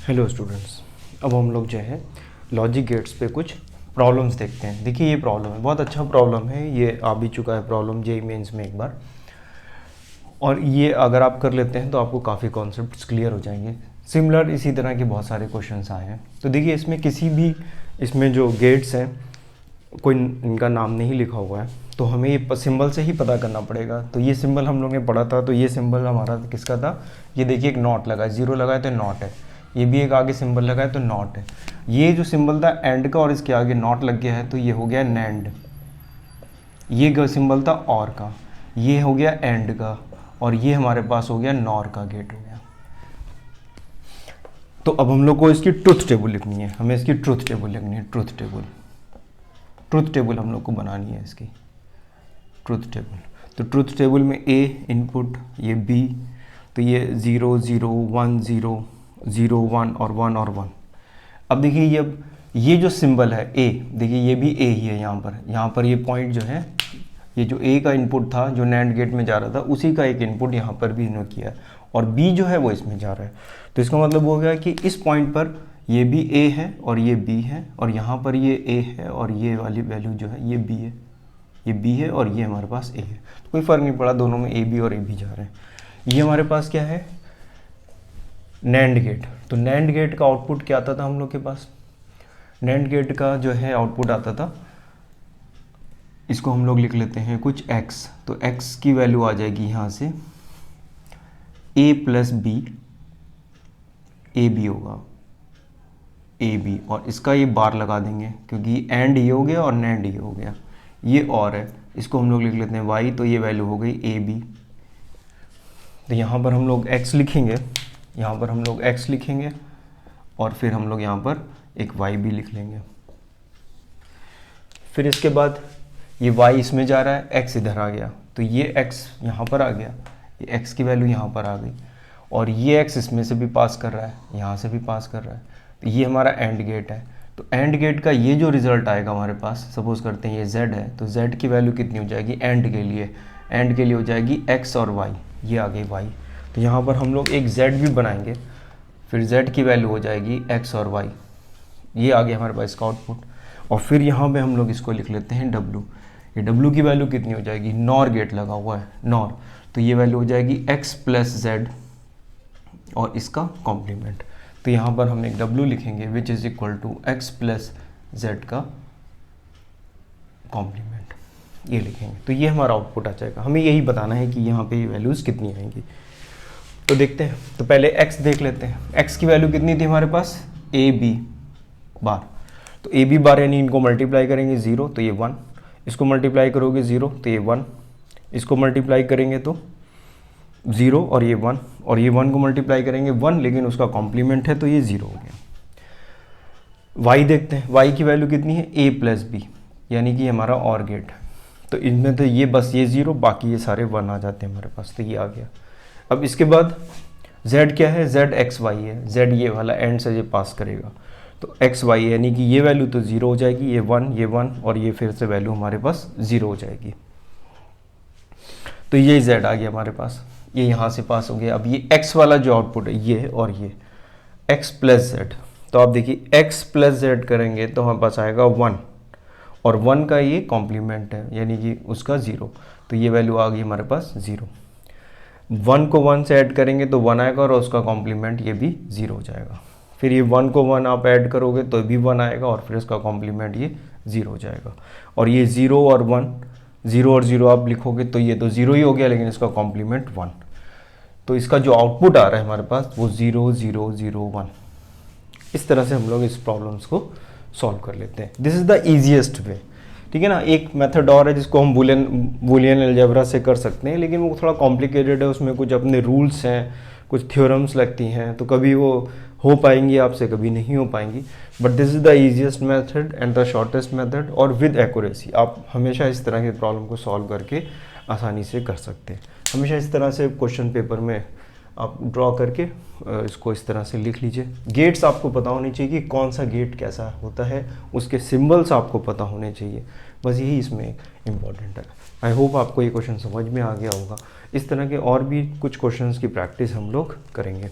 Hello students, अब हम लोग जो है लॉजिक गेट्स पे कुछ प्रॉब्लम्स देखते हैं। देखिए ये प्रॉब्लम है, बहुत अच्छा प्रॉब्लम है, ये आ भी चुका है प्रॉब्लम जेईई मेंस में एक बार। और ये अगर आप कर लेते हैं तो आपको काफ़ी कॉन्सेप्ट्स क्लियर हो जाएंगे। सिमिलर इसी तरह के बहुत सारे क्वेश्चंस आए हैं। तो देखिए इसमें किसी भी इसमें जो गेट्स हैं कोई इनका नाम नहीं लिखा हुआ है, तो हमें ये सिंबल से ही पता करना पड़ेगा। तो ये सिंबल हम लोग ने पढ़ा था, तो ये सिंबल हमारा किसका था? ये देखिए एक नॉट लगा है, जीरो लगा है तो नॉट है। ये भी एक आगे सिंबल लगा है तो नॉट है। ये जो सिंबल था एंड का और इसके आगे नॉट लग गया है तो ये हो गया नैंड। ये सिंबल था और का, ये हो गया एंड का, और ये हमारे पास हो गया नॉर का गेट हो गया। तो अब हम लोग को इसकी ट्रुथ टेबल लिखनी है, हमें इसकी ट्रुथ टेबल लिखनी है। ट्रुथ टेबल हम लोग को बनानी है इसकी ट्रुथ टेबल। तो ट्रुथ टेबल में ए इनपुट, ये बी, तो ये 0 0 1 0 0 1 और 1 और 1। अब देखिए ये जो सिंबल है ए, देखिए ये भी ए ही है यहाँ पर ये पॉइंट जो है, ये जो ए का इनपुट था जो नैंड गेट में जा रहा था उसी का एक इनपुट यहाँ पर भी इन्होंने किया है, और बी जो है वो इसमें जा रहा है। तो इसका मतलब हो गया कि इस पॉइंट पर ये भी ए है और ये बी है, और यहाँ पर ये ए है और ये वाली वैल्यू जो है ये बी है, ये बी है और ये हमारे पास ए है। तो कोई फ़र्क नहीं पड़ा, दोनों में ए बी और ए बी जा रहे हैं। ये हमारे पास क्या है? NAND gate. तो नैंड गेट का आउटपुट क्या आता था हम लोग के पास? नैंड गेट का जो है आउटपुट आता था, इसको हम लोग लिख लेते हैं कुछ x। तो x की वैल्यू आ जाएगी यहाँ से a plus B, A B होगा ए बी, और इसका ये बार लगा देंगे क्योंकि एंड ये हो गया और नैंड ये हो गया, ये और है, इसको हम लोग लिख लेते हैं y। तो ये वैल्यू हो गई ए बी। तो यहाँ पर हम लोग x लिखेंगे, यहाँ पर हम लोग x लिखेंगे, और फिर हम लोग यहाँ पर एक y भी लिख लेंगे। फिर इसके बाद ये y इसमें जा रहा है, x इधर आ गया, तो ये x यहाँ पर आ गया, ये x की वैल्यू यहाँ पर आ गई, और ये x इसमें से भी पास कर रहा है, यहाँ से भी पास कर रहा है। तो ये हमारा एंड गेट है। तो एंड गेट का ये जो रिजल्ट आएगा हमारे पास, सपोज करते हैं ये z है, तो z की वैल्यू कितनी हो जाएगी एंड के लिए? एंड के लिए हो जाएगी x और y, ये आ गई y। तो यहाँ पर हम लोग एक z भी बनाएंगे, फिर z की वैल्यू हो जाएगी x और y, ये आ गया हमारे पास इसका आउटपुट। और फिर यहाँ पे हम लोग इसको लिख लेते हैं w। ये w की वैल्यू कितनी हो जाएगी? नॉर गेट लगा हुआ है, नॉर, तो ये वैल्यू हो जाएगी x प्लस z और इसका कॉम्प्लीमेंट। तो यहाँ पर हम एक w लिखेंगे which is equal to x plus z का कॉम्प्लीमेंट, ये लिखेंगे। तो ये हमारा आउटपुट आ जाएगा। हमें यही बताना है कि यहाँ पे ये वैल्यूज़ कितनी आएंगी। तो देखते हैं, तो पहले x देख लेते हैं। x की वैल्यू कितनी थी हमारे पास? A B bar. तो ए बी बार यानी इनको मल्टीप्लाई करेंगे 0 तो ये 1, इसको मल्टीप्लाई करोगे 0 तो ये 1, इसको मल्टीप्लाई करेंगे तो 0 और ये 1, और ये 1 को मल्टीप्लाई करेंगे 1, लेकिन उसका कॉम्प्लीमेंट है तो ये 0 हो गया। y देखते हैं, y की वैल्यू कितनी है? a प्लस बी, यानी कि हमारा और गेट है। तो इनमें तो ये बस ये 0, बाकी ये सारे 1 आ जाते हैं हमारे पास, तो ये आ गया। अब इसके बाद z क्या है? z x y है, z ये वाला एंड से ये पास करेगा, तो x y यानी कि ये वैल्यू तो 0 हो जाएगी, ये 1 और ये फिर से वैल्यू हमारे पास 0 हो जाएगी। तो ये z आ गया हमारे पास, ये यहाँ से पास हो गया। अब ये x वाला जो आउटपुट है ये और ये x प्लस z, तो आप देखिए x प्लस z करेंगे तो हमारे पास आएगा 1, और 1 का ये कॉम्प्लीमेंट है यानी कि उसका 0, तो ये वैल्यू आ गई हमारे पास 0। 1 को 1 से ऐड करेंगे तो 1 आएगा और उसका कॉम्प्लीमेंट ये भी 0 हो जाएगा। फिर ये 1 को 1 आप ऐड करोगे तो भी 1 आएगा और फिर इसका कॉम्प्लीमेंट ये 0 हो जाएगा। और ये 0 और 1, 0 और 0 आप लिखोगे तो ये तो 0 ही हो गया, लेकिन इसका कॉम्प्लीमेंट 1। तो इसका जो आउटपुट आ रहा है हमारे पास वो 0 0 0 1। इस तरह से हम लोग इस प्रॉब्लम्स को सॉल्व कर लेते हैं। This is the easiest way, ठीक है ना। एक मेथड और है जिसको हम बूलियन अलजेब्रा से कर सकते हैं, लेकिन वो थोड़ा कॉम्प्लिकेटेड है, उसमें कुछ अपने रूल्स हैं, कुछ थ्योरम्स लगती हैं, तो कभी वो हो पाएंगी आपसे, कभी नहीं हो पाएंगी। But this is the easiest method and the shortest method, और विद एक्यूरेसी आप हमेशा इस तरह के प्रॉब्लम को सॉल्व करके आसानी से कर सकते हैं। हमेशा इस तरह से क्वेश्चन पेपर में आप ड्रॉ करके इसको इस तरह से लिख लीजिए। गेट्स आपको पता होनी चाहिए कि कौन सा गेट कैसा होता है, उसके सिंबल्स आपको पता होने चाहिए, बस यही इसमें इम्पॉर्टेंट है। आई होप आपको ये क्वेश्चन समझ में आ गया होगा। इस तरह के और भी कुछ क्वेश्चंस की प्रैक्टिस हम लोग करेंगे।